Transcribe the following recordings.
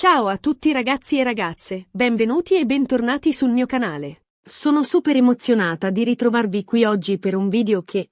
Ciao a tutti ragazzi e ragazze, benvenuti e bentornati sul mio canale. Sono super emozionata di ritrovarvi qui oggi per un video che,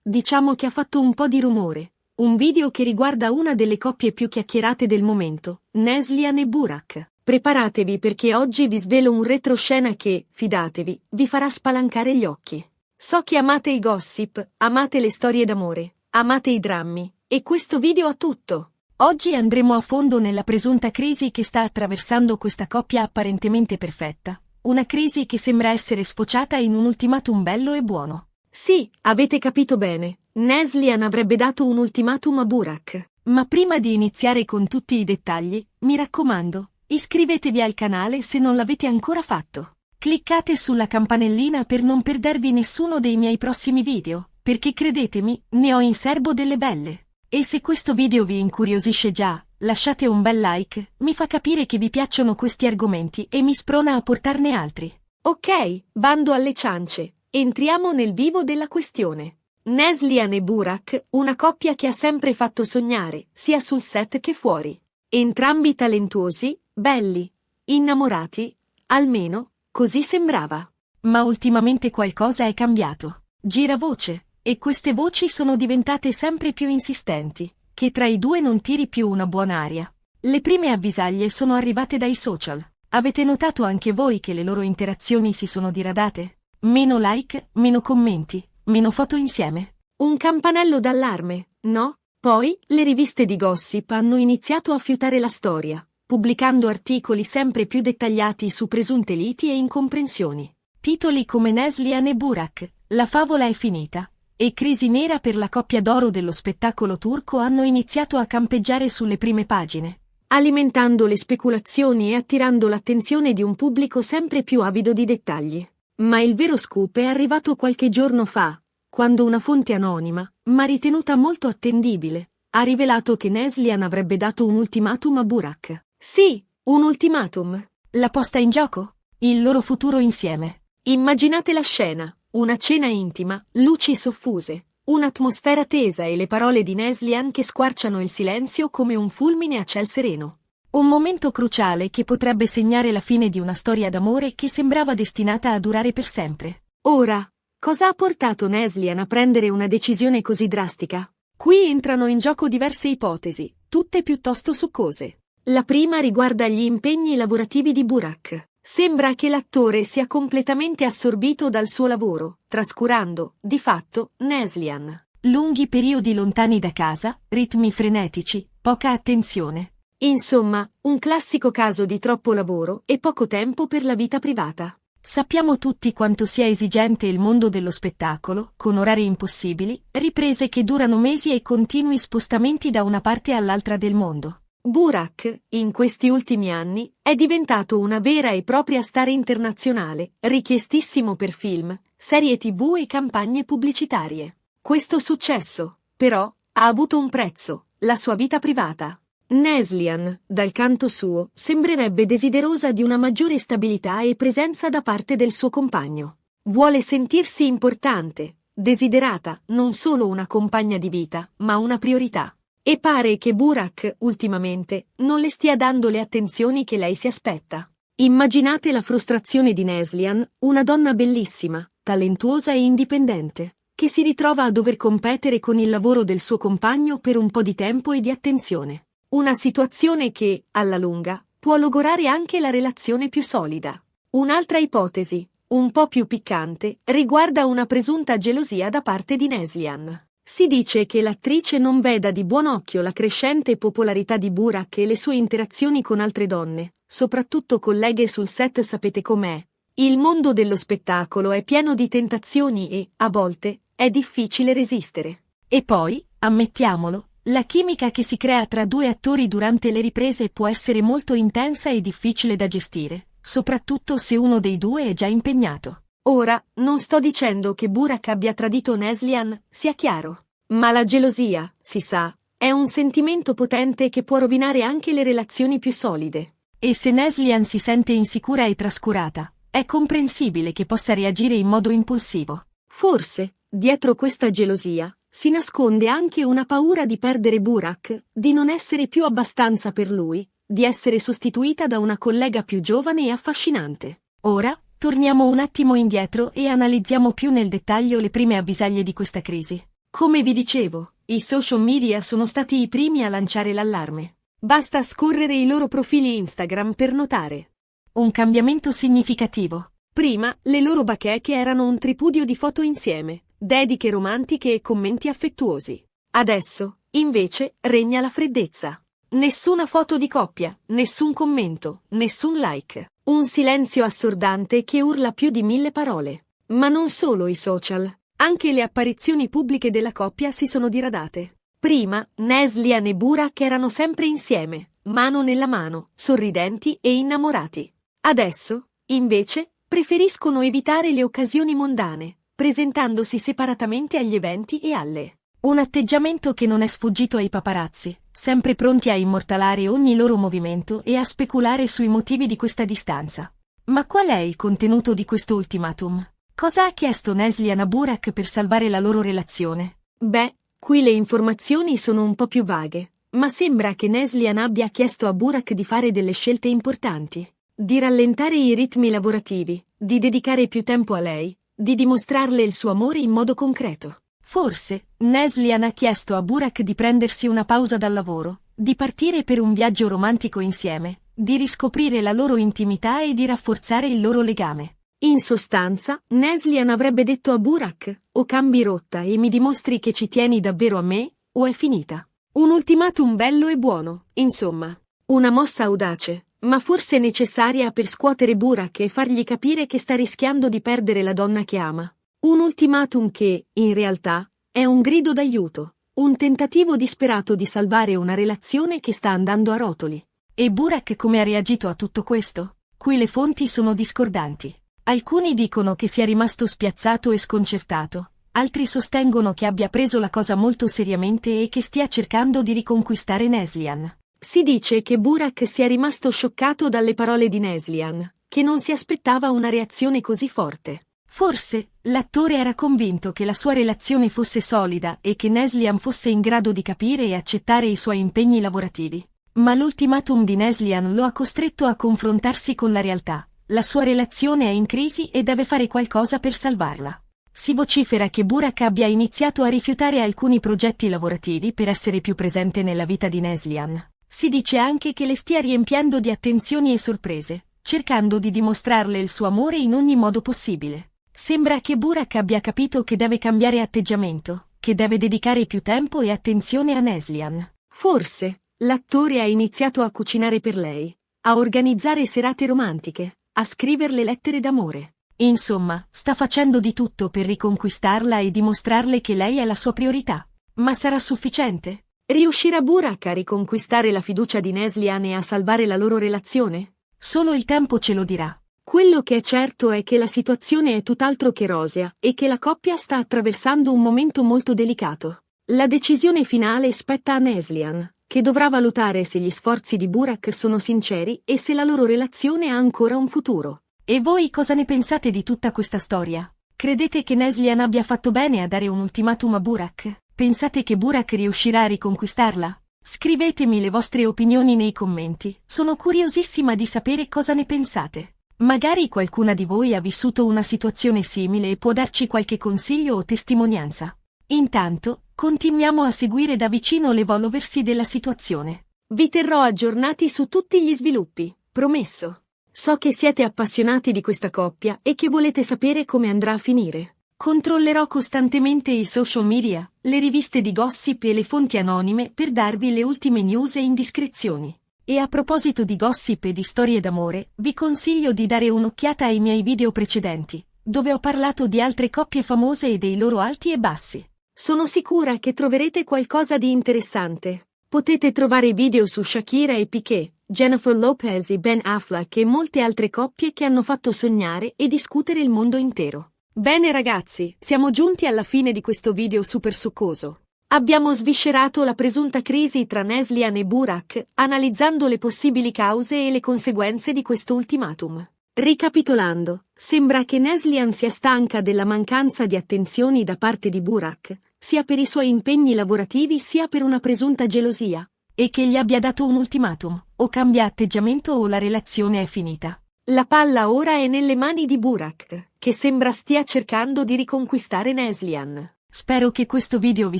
diciamo che ha fatto un po' di rumore. Un video che riguarda una delle coppie più chiacchierate del momento, Neslihan e Burak. Preparatevi perché oggi vi svelo un retroscena che, fidatevi, vi farà spalancare gli occhi. So che amate i gossip, amate le storie d'amore, amate i drammi, e questo video ha tutto. Oggi andremo a fondo nella presunta crisi che sta attraversando questa coppia apparentemente perfetta. Una crisi che sembra essere sfociata in un ultimatum bello e buono. Sì, avete capito bene, Neslihan avrebbe dato un ultimatum a Burak. Ma prima di iniziare con tutti i dettagli, mi raccomando, iscrivetevi al canale se non l'avete ancora fatto. Cliccate sulla campanellina per non perdervi nessuno dei miei prossimi video, perché credetemi, ne ho in serbo delle belle. E se questo video vi incuriosisce già, lasciate un bel like, mi fa capire che vi piacciono questi argomenti e mi sprona a portarne altri. Ok, bando alle ciance, entriamo nel vivo della questione. Neslihan e Burak, una coppia che ha sempre fatto sognare, sia sul set che fuori. Entrambi talentuosi, belli, innamorati, almeno, così sembrava. Ma ultimamente qualcosa è cambiato. Gira voce. E queste voci sono diventate sempre più insistenti, che tra i due non tiri più una buona aria. Le prime avvisaglie sono arrivate dai social. Avete notato anche voi che le loro interazioni si sono diradate? Meno like, meno commenti, meno foto insieme. Un campanello d'allarme, no? Poi, le riviste di gossip hanno iniziato a fiutare la storia, pubblicando articoli sempre più dettagliati su presunte liti e incomprensioni. Titoli come Neslihan e Burak, la favola è finita. E crisi nera per la coppia d'oro dello spettacolo turco hanno iniziato a campeggiare sulle prime pagine, alimentando le speculazioni e attirando l'attenzione di un pubblico sempre più avido di dettagli. Ma il vero scoop è arrivato qualche giorno fa, quando una fonte anonima, ma ritenuta molto attendibile, ha rivelato che Neslihan avrebbe dato un ultimatum a Burak. Sì, un ultimatum. La posta in gioco? Il loro futuro insieme. Immaginate la scena. Una cena intima, luci soffuse, un'atmosfera tesa e le parole di Neslihan che squarciano il silenzio come un fulmine a ciel sereno. Un momento cruciale che potrebbe segnare la fine di una storia d'amore che sembrava destinata a durare per sempre. Ora, cosa ha portato Neslihan a prendere una decisione così drastica? Qui entrano in gioco diverse ipotesi, tutte piuttosto succose. La prima riguarda gli impegni lavorativi di Burak. Sembra che l'attore sia completamente assorbito dal suo lavoro, trascurando, di fatto, Neslihan. Lunghi periodi lontani da casa, ritmi frenetici, poca attenzione. Insomma, un classico caso di troppo lavoro e poco tempo per la vita privata. Sappiamo tutti quanto sia esigente il mondo dello spettacolo, con orari impossibili, riprese che durano mesi e continui spostamenti da una parte all'altra del mondo. Burak, in questi ultimi anni, è diventato una vera e propria star internazionale, richiestissimo per film, serie TV e campagne pubblicitarie. Questo successo, però, ha avuto un prezzo, la sua vita privata. Neslihan, dal canto suo, sembrerebbe desiderosa di una maggiore stabilità e presenza da parte del suo compagno. Vuole sentirsi importante, desiderata, non solo una compagna di vita, ma una priorità. E pare che Burak, ultimamente, non le stia dando le attenzioni che lei si aspetta. Immaginate la frustrazione di Neslihan, una donna bellissima, talentuosa e indipendente, che si ritrova a dover competere con il lavoro del suo compagno per un po' di tempo e di attenzione. Una situazione che, alla lunga, può logorare anche la relazione più solida. Un'altra ipotesi, un po' più piccante, riguarda una presunta gelosia da parte di Neslihan. Si dice che l'attrice non veda di buon occhio la crescente popolarità di Burak e le sue interazioni con altre donne, soprattutto colleghe sul set. Sapete com'è? Il mondo dello spettacolo è pieno di tentazioni e, a volte, è difficile resistere. E poi, ammettiamolo, la chimica che si crea tra due attori durante le riprese può essere molto intensa e difficile da gestire, soprattutto se uno dei due è già impegnato. Ora, non sto dicendo che Burak abbia tradito Neslihan, sia chiaro. Ma la gelosia, si sa, è un sentimento potente che può rovinare anche le relazioni più solide. E se Neslihan si sente insicura e trascurata, è comprensibile che possa reagire in modo impulsivo. Forse, dietro questa gelosia, si nasconde anche una paura di perdere Burak, di non essere più abbastanza per lui, di essere sostituita da una collega più giovane e affascinante. Ora, torniamo un attimo indietro e analizziamo più nel dettaglio le prime avvisaglie di questa crisi. Come vi dicevo, i social media sono stati i primi a lanciare l'allarme. Basta scorrere i loro profili Instagram per notare un cambiamento significativo. Prima, le loro bacheche erano un tripudio di foto insieme, dediche romantiche e commenti affettuosi. Adesso, invece, regna la freddezza. Nessuna foto di coppia, nessun commento, nessun like. Un silenzio assordante che urla più di 1000 parole. Ma non solo i social, anche le apparizioni pubbliche della coppia si sono diradate. Prima, Neslihan e Burak erano sempre insieme, mano nella mano, sorridenti e innamorati. Adesso, invece, preferiscono evitare le occasioni mondane, presentandosi separatamente agli eventi e alle. Un atteggiamento che non è sfuggito ai paparazzi, sempre pronti a immortalare ogni loro movimento e a speculare sui motivi di questa distanza. Ma qual è il contenuto di questo ultimatum? Cosa ha chiesto Neslihan a Burak per salvare la loro relazione? Beh, qui le informazioni sono un po' più vaghe, ma sembra che Neslihan abbia chiesto a Burak di fare delle scelte importanti. Di rallentare i ritmi lavorativi, di dedicare più tempo a lei, di dimostrarle il suo amore in modo concreto. Forse, Neslihan ha chiesto a Burak di prendersi una pausa dal lavoro, di partire per un viaggio romantico insieme, di riscoprire la loro intimità e di rafforzare il loro legame. In sostanza, Neslihan avrebbe detto a Burak: o cambi rotta e mi dimostri che ci tieni davvero a me, o è finita. Un ultimatum bello e buono, insomma. Una mossa audace, ma forse necessaria per scuotere Burak e fargli capire che sta rischiando di perdere la donna che ama. Un ultimatum che, in realtà, è un grido d'aiuto, un tentativo disperato di salvare una relazione che sta andando a rotoli. E Burak come ha reagito a tutto questo? Qui le fonti sono discordanti. Alcuni dicono che sia rimasto spiazzato e sconcertato, altri sostengono che abbia preso la cosa molto seriamente e che stia cercando di riconquistare Neslihan. Si dice che Burak sia rimasto scioccato dalle parole di Neslihan, che non si aspettava una reazione così forte. Forse, l'attore era convinto che la sua relazione fosse solida e che Neslihan fosse in grado di capire e accettare i suoi impegni lavorativi. Ma l'ultimatum di Neslihan lo ha costretto a confrontarsi con la realtà. La sua relazione è in crisi e deve fare qualcosa per salvarla. Si vocifera che Burak abbia iniziato a rifiutare alcuni progetti lavorativi per essere più presente nella vita di Neslihan. Si dice anche che le stia riempiendo di attenzioni e sorprese, cercando di dimostrarle il suo amore in ogni modo possibile. Sembra che Burak abbia capito che deve cambiare atteggiamento, che deve dedicare più tempo e attenzione a Neslihan. Forse, l'attore ha iniziato a cucinare per lei, a organizzare serate romantiche, a scriverle lettere d'amore. Insomma, sta facendo di tutto per riconquistarla e dimostrarle che lei è la sua priorità. Ma sarà sufficiente? Riuscirà Burak a riconquistare la fiducia di Neslihan e a salvare la loro relazione? Solo il tempo ce lo dirà. Quello che è certo è che la situazione è tutt'altro che rosea e che la coppia sta attraversando un momento molto delicato. La decisione finale spetta a Neslihan, che dovrà valutare se gli sforzi di Burak sono sinceri e se la loro relazione ha ancora un futuro. E voi cosa ne pensate di tutta questa storia? Credete che Neslihan abbia fatto bene a dare un ultimatum a Burak? Pensate che Burak riuscirà a riconquistarla? Scrivetemi le vostre opinioni nei commenti, sono curiosissima di sapere cosa ne pensate. Magari qualcuna di voi ha vissuto una situazione simile e può darci qualche consiglio o testimonianza. Intanto, continuiamo a seguire da vicino l'evolversi della situazione. Vi terrò aggiornati su tutti gli sviluppi, promesso. So che siete appassionati di questa coppia e che volete sapere come andrà a finire. Controllerò costantemente i social media, le riviste di gossip e le fonti anonime per darvi le ultime news e indiscrezioni. E a proposito di gossip e di storie d'amore, vi consiglio di dare un'occhiata ai miei video precedenti, dove ho parlato di altre coppie famose e dei loro alti e bassi. Sono sicura che troverete qualcosa di interessante. Potete trovare video su Shakira e Piqué, Jennifer Lopez e Ben Affleck e molte altre coppie che hanno fatto sognare e discutere il mondo intero. Bene ragazzi, siamo giunti alla fine di questo video super succoso. Abbiamo sviscerato la presunta crisi tra Neslihan e Burak, analizzando le possibili cause e le conseguenze di questo ultimatum. Ricapitolando, sembra che Neslihan sia stanca della mancanza di attenzioni da parte di Burak, sia per i suoi impegni lavorativi sia per una presunta gelosia, e che gli abbia dato un ultimatum, O cambia atteggiamento o la relazione è finita. La palla ora è nelle mani di Burak, che sembra stia cercando di riconquistare Neslihan. Spero che questo video vi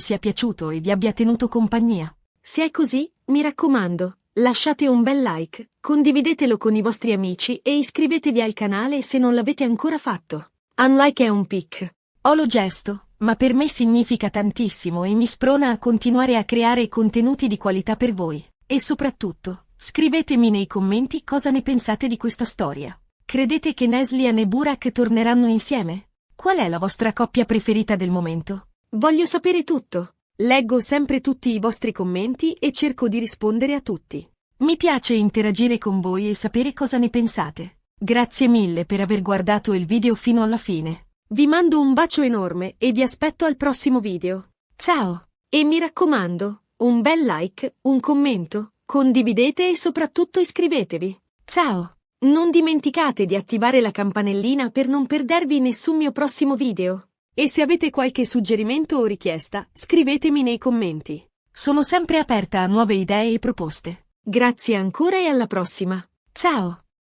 sia piaciuto e vi abbia tenuto compagnia. Se è così, mi raccomando, lasciate un bel like, condividetelo con i vostri amici e iscrivetevi al canale se non l'avete ancora fatto. Un like è un pic. Ho lo gesto, ma per me significa tantissimo e mi sprona a continuare a creare contenuti di qualità per voi. E soprattutto, scrivetemi nei commenti cosa ne pensate di questa storia. Credete che Neslihan e Burak torneranno insieme? Qual è la vostra coppia preferita del momento? Voglio sapere tutto. Leggo sempre tutti i vostri commenti e cerco di rispondere a tutti. Mi piace interagire con voi e sapere cosa ne pensate. Grazie mille per aver guardato il video fino alla fine. Vi mando un bacio enorme e vi aspetto al prossimo video. Ciao! E mi raccomando, un bel like, un commento, condividete e soprattutto iscrivetevi. Ciao! Non dimenticate di attivare la campanellina per non perdervi nessun mio prossimo video. E se avete qualche suggerimento o richiesta, scrivetemi nei commenti. Sono sempre aperta a nuove idee e proposte. Grazie ancora e alla prossima. Ciao!